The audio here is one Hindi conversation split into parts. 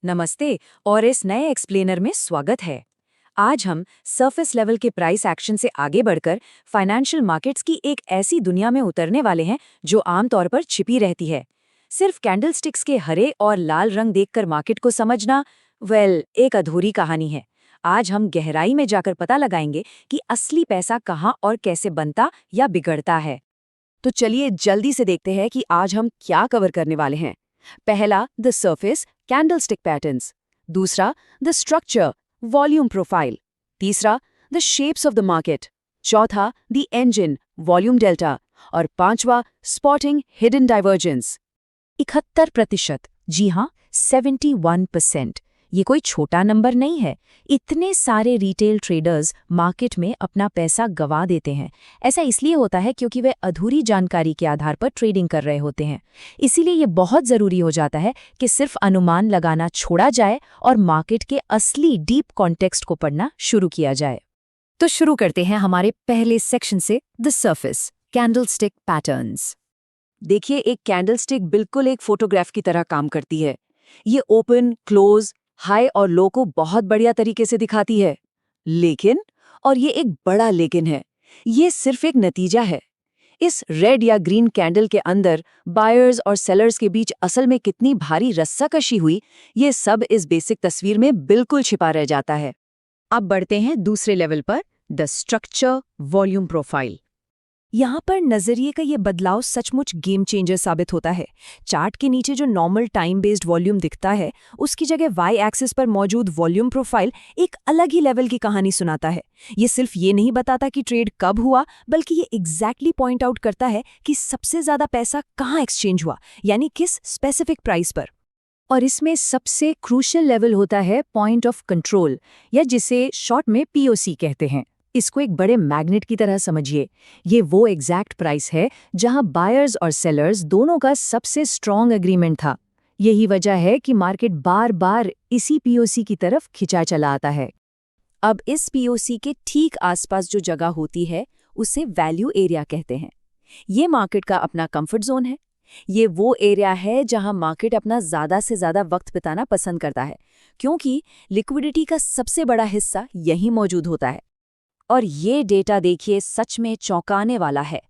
नमस्ते और इस नए एक्सप्लेनर में स्वागत है। आज हम सरफेस लेवल के प्राइस एक्शन से आगे बढ़कर फाइनेंशियल मार्केट्स की एक ऐसी दुनिया में उतरने वाले हैं जो आमतौर पर छिपी रहती है। सिर्फ कैंडलस्टिक्स के हरे और लाल रंग देखकर मार्केट को समझना एक अधूरी कहानी है। आज हम गहराई में जाकर पता लगाएंगे कि असली पैसा कहाँ और कैसे बनता या बिगड़ता है। तो चलिए जल्दी से देखते हैं कि आज हम क्या कवर करने वाले हैं। पहला, द सरफेस कैंडलस्टिक पैटर्न्स। दूसरा, द स्ट्रक्चर वॉल्यूम प्रोफाइल। तीसरा, the shapes of the market. चौथा, द इंजन वॉल्यूम डेल्टा। और पांचवा, स्पॉटिंग हिडन डाइवर्जेंस। 71%, जी हाँ 71%। ये कोई छोटा नंबर नहीं है। इतने सारे रिटेल ट्रेडर्स मार्केट में अपना पैसा गंवा देते हैं। ऐसा इसलिए होता है क्योंकि वे अधूरी जानकारी के आधार पर ट्रेडिंग कर रहे होते हैं। इसीलिए ये बहुत ज़रूरी हो जाता है कि सिर्फ अनुमान लगाना छोड़ा जाए और मार्केट के असली डीप कॉन्टेक्स्ट को पढ़ना शुरू किया जाए। तो शुरू करते हैं हमारे पहले सेक्शन से, द सरफेस कैंडलस्टिक पैटर्न्स। देखिए, एक कैंडलस्टिक बिल्कुल एक फोटोग्राफ की तरह काम करती है। ये ओपन, क्लोज, हाई और लो को बहुत बढ़िया तरीके से दिखाती है। लेकिन, और ये एक बड़ा लेकिन है, ये सिर्फ एक नतीजा है। इस रेड या ग्रीन कैंडल के अंदर बायर्स और सेलर्स के बीच असल में कितनी भारी रस्साकशी हुई, ये सब इस बेसिक तस्वीर में बिल्कुल छिपा रह जाता है। अब बढ़ते हैं दूसरे लेवल पर, द स्ट्रक्चर वॉल्यूम प्रोफाइल। यहाँ पर नजरिए का ये बदलाव सचमुच गेम चेंजर साबित होता है। चार्ट के नीचे जो नॉर्मल टाइम बेस्ड वॉल्यूम दिखता है, उसकी जगह वाई एक्सिस पर मौजूद वॉल्यूम प्रोफाइल एक अलग ही लेवल की कहानी सुनाता है। ये सिर्फ ये नहीं बताता कि ट्रेड कब हुआ, बल्कि ये एग्जैक्टली पॉइंट आउट करता है कि सबसे ज्यादा पैसा कहाँ एक्सचेंज हुआ, यानी किस स्पेसिफिक प्राइस पर। और इसमें सबसे क्रूशियल लेवल होता है पॉइंट ऑफ कंट्रोल, या जिसे शॉर्ट में पीओसी कहते हैं। इसको एक बड़े मैग्नेट की तरह समझिए। ये वो एग्जैक्ट प्राइस है जहां बायर्स और सेलर्स दोनों का सबसे स्ट्रॉन्ग एग्रीमेंट था। यही वजह है कि मार्केट बार बार इसी पीओसी की तरफ खिंचा चला आता है। अब इस पीओसी के ठीक आसपास जो जगह होती है, उसे वैल्यू एरिया कहते हैं। ये मार्केट का अपना कंफर्ट जोन है। ये वो एरिया है जहां मार्केट अपना ज्यादा से ज्यादा वक्त बिताना पसंद करता है, क्योंकि लिक्विडिटी का सबसे बड़ा हिस्सा यहीं मौजूद होता है। और ये डेटा देखिए, सच में चौंकाने वाला है।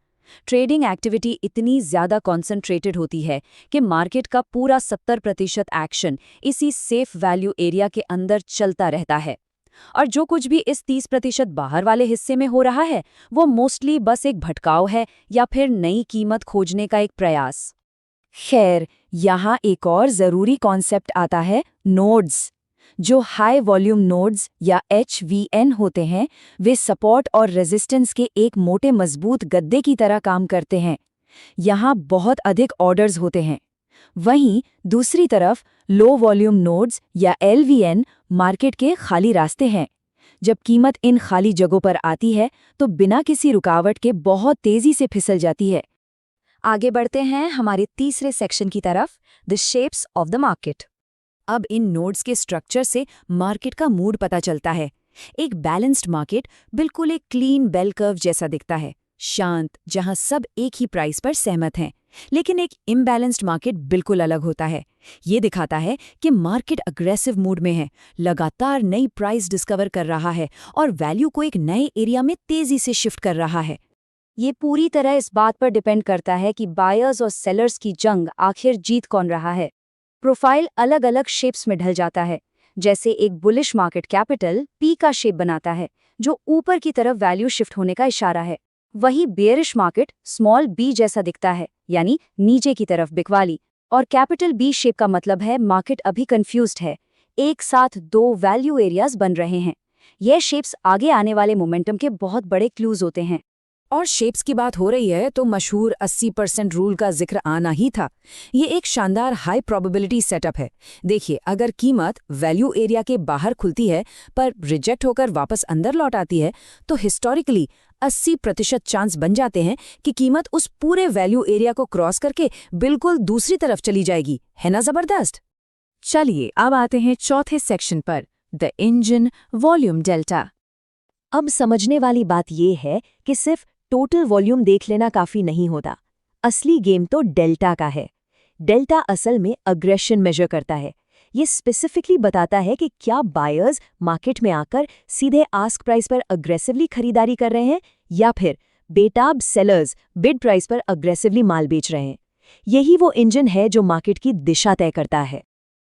ट्रेडिंग एक्टिविटी इतनी ज्यादा कॉन्सेंट्रेटेड होती है कि मार्केट का पूरा 70% एक्शन इसी सेफ वैल्यू एरिया के अंदर चलता रहता है। और जो कुछ भी इस 30% बाहर वाले हिस्से में हो रहा है, वो मोस्टली बस एक भटकाव है या फिर नई कीमत खोजने का एक प्रयास। खैर, यहाँ एक और जरूरी कॉन्सेप्ट आता है, नोड्स। जो हाई वॉल्यूम नोड्स या HVN होते हैं, वे सपोर्ट और रेजिस्टेंस के एक मोटे मजबूत गद्दे की तरह काम करते हैं। यहाँ बहुत अधिक ऑर्डर्स होते हैं। वहीं दूसरी तरफ लो वॉल्यूम नोड्स या LVN मार्केट के खाली रास्ते हैं। जब कीमत इन खाली जगहों पर आती है तो बिना किसी रुकावट के बहुत तेजी से फिसल जाती है। आगे बढ़ते हैं हमारे तीसरे सेक्शन की तरफ, the shapes of the market. अब इन नोड्स के स्ट्रक्चर से मार्केट का मूड पता चलता है। एक बैलेंस्ड मार्केट बिल्कुल एक क्लीन बेल कर्व जैसा दिखता है, शांत, जहां सब एक ही प्राइस पर सहमत हैं। लेकिन एक इम्बैलेंस्ड मार्केट बिल्कुल अलग होता है। ये दिखाता है कि मार्केट अग्रेसिव मूड में है, लगातार नई प्राइस डिस्कवर कर रहा है और वैल्यू को एक नए एरिया में तेजी से शिफ्ट कर रहा है। ये पूरी तरह इस बात पर डिपेंड करता है कि बायर्स और सेलर्स की जंग आखिर जीत कौन रहा है। प्रोफाइल अलग अलग शेप्स में ढल जाता है। जैसे एक बुलिश मार्केट कैपिटल पी का शेप बनाता है, जो ऊपर की तरफ वैल्यू शिफ्ट होने का इशारा है। वही बेयरिश मार्केट स्मॉल बी जैसा दिखता है, यानी नीचे की तरफ बिकवाली। और कैपिटल बी शेप का मतलब है मार्केट अभी कंफ्यूज्ड है, एक साथ दो वैल्यू एरियाज बन रहे हैं। यह शेप्स आगे आने वाले मोमेंटम के बहुत बड़े क्लूज होते हैं। और शेप्स की बात हो रही है तो मशहूर 80% रूल का जिक्र आना ही था। ये एक शानदार हाई प्रोबेबिलिटी सेटअप है। देखिए, अगर कीमत वैल्यू एरिया के बाहर खुलती है पर रिजेक्ट होकर वापस अंदर लौट आती है, तो हिस्टोरिकली 80% चांस बन जाते हैं कि कीमत उस पूरे वैल्यू एरिया को क्रॉस करके बिल्कुल दूसरी तरफ चली जाएगी। है ना जबरदस्त? चलिए अब आते हैं चौथे सेक्शन पर, द इंजन वॉल्यूम डेल्टा। अब समझने वाली बात यह है कि सिर्फ टोटल वॉल्यूम देख लेना काफी नहीं होता। असली गेम तो डेल्टा का है। डेल्टा असल में अग्रेशन मेजर करता है। ये स्पेसिफिकली बताता है कि क्या बायर्स मार्केट में आकर सीधे आस्क प्राइस पर अग्रेसिवली खरीदारी कर रहे हैं या फिर बेताब सेलर्स बिड प्राइस पर अग्रेसिवली माल बेच रहे हैं। यही वो इंजन है जो मार्केट की दिशा तय करता है।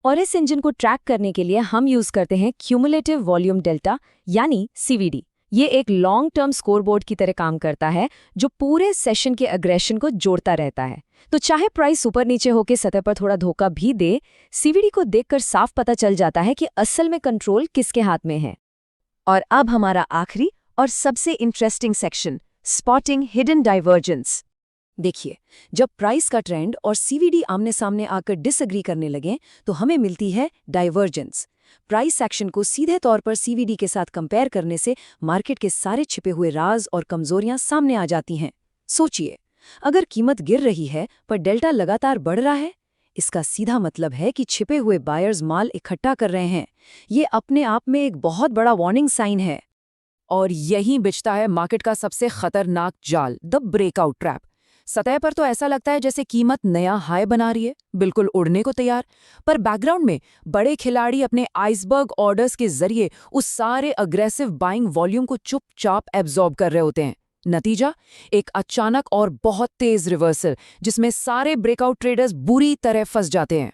और इस इंजन को ट्रैक करने के लिए हम यूज करते हैं क्यूमुलेटिव वॉल्यूम डेल्टा यानी सीवीडी। ये एक लॉन्ग टर्म स्कोरबोर्ड की तरह काम करता है जो पूरे सेशन के अग्रेशन को जोड़ता रहता है। तो चाहे प्राइस ऊपर नीचे होकर सतह पर थोड़ा धोखा भी दे, सीवीडी को देखकर साफ पता चल जाता है कि असल में कंट्रोल किसके हाथ में है। और अब हमारा आखिरी और सबसे interesting section, spotting hidden divergence. देखिए, जब प्राइस का ट्रेंड और सीवीडी आमने सामने आकर डिसएग्री करने लगे तो हमें मिलती है डाइवर्जेंस। प्राइस एक्शन को सीधे तौर पर सीवीडी के साथ कंपेयर करने से मार्केट के सारे छिपे हुए राज और कमजोरियां सामने आ जाती हैं। सोचिए, अगर कीमत गिर रही है पर डेल्टा लगातार बढ़ रहा है, इसका सीधा मतलब है कि छिपे हुए बायर्स माल इकट्ठा कर रहे हैं। ये अपने आप में एक बहुत बड़ा वार्निंग साइन है। और यहीं बिछता है मार्केट का सबसे खतरनाक जाल, द ब्रेकआउट ट्रैप। सतह पर तो ऐसा लगता है जैसे कीमत नया हाई बना रही है, बिल्कुल उड़ने को तैयार, पर बैकग्राउंड में बड़े खिलाड़ी अपने आइसबर्ग ऑर्डर्स के जरिए उस सारे अग्रेसिव बाइंग वॉल्यूम को चुपचाप एब्जॉर्ब कर रहे होते हैं। नतीजा, एक अचानक और बहुत तेज रिवर्सल जिसमें सारे ब्रेकआउट ट्रेडर्स बुरी तरह फंस जाते हैं।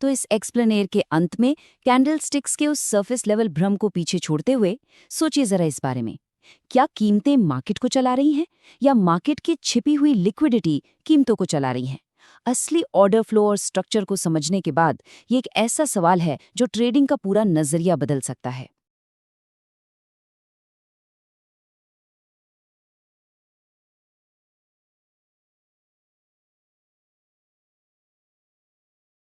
तो इस एक्सप्लेनेर के अंत में कैंडलस्टिक्स के उस सरफेस लेवल भ्रम को पीछे छोड़ते हुए सोचिए जरा इस बारे में, क्या कीमतें मार्केट को चला रही हैं या मार्केट की छिपी हुई लिक्विडिटी कीमतों को चला रही हैं? असली ऑर्डर फ्लो और स्ट्रक्चर को समझने के बाद ये एक ऐसा सवाल है जो ट्रेडिंग का पूरा नजरिया बदल सकता है।